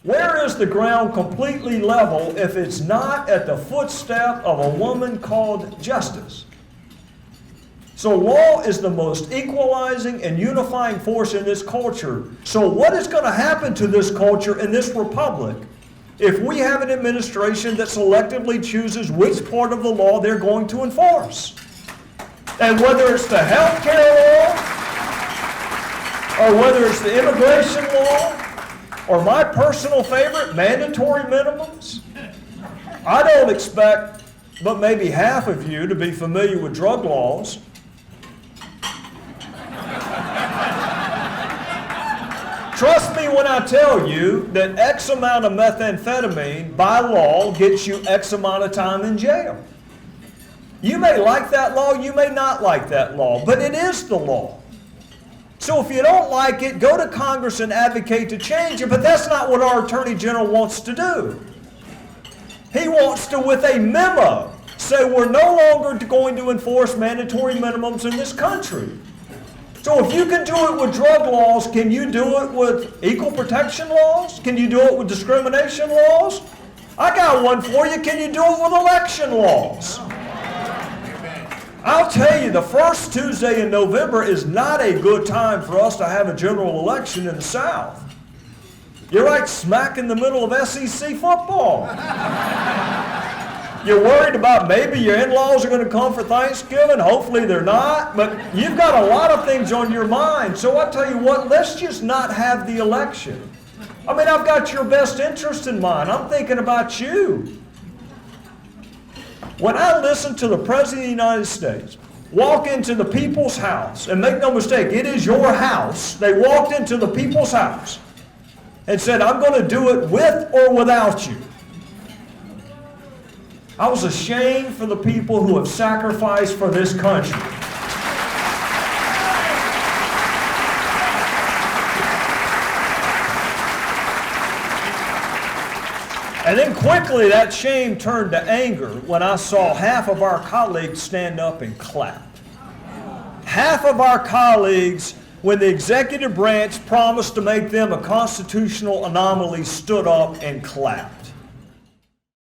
Where is the ground completely level if it's not at the footstep of a woman called justice? So law is the most equalizing and unifying force in this culture. So what is going to happen to this culture in this republic if we have an administration that selectively chooses which part of the law they're going to enforce? And whether it's the health care law, or whether it's the immigration law, or my personal favorite, mandatory minimums. I don't expect but maybe half of you to be familiar with drug laws. Trust me when I tell you that X amount of methamphetamine by law gets you X amount of time in jail. You may like that law, you may not like that law, but it is the law. So if you don't like it, go to Congress and advocate to change it, but that's not what our Attorney General wants to do. He wants to, with a memo, say we're no longer going to enforce mandatory minimums in this country. So if you can do it with drug laws, can you do it with equal protection laws? Can you do it with discrimination laws? I got one for you. Can you do it with election laws? I'll tell you, the first Tuesday in November is not a good time for us to have a general election in the South. You're right smack in the middle of SEC football. You're worried about maybe your in-laws are going to come for Thanksgiving. Hopefully they're not. But you've got a lot of things on your mind. So I tell you what, let's just not have the election. I mean, I've got your best interest in mind. I'm thinking about you. When I listen to the President of the United States walk into the people's house, and make no mistake, it is your house. They walked into the people's house and said, I'm going to do it with or without you. I was ashamed for the people who have sacrificed for this country. And then quickly that shame turned to anger when I saw half of our colleagues stand up and clap. Half of our colleagues, when the executive branch promised to make them a constitutional anomaly, stood up and clapped.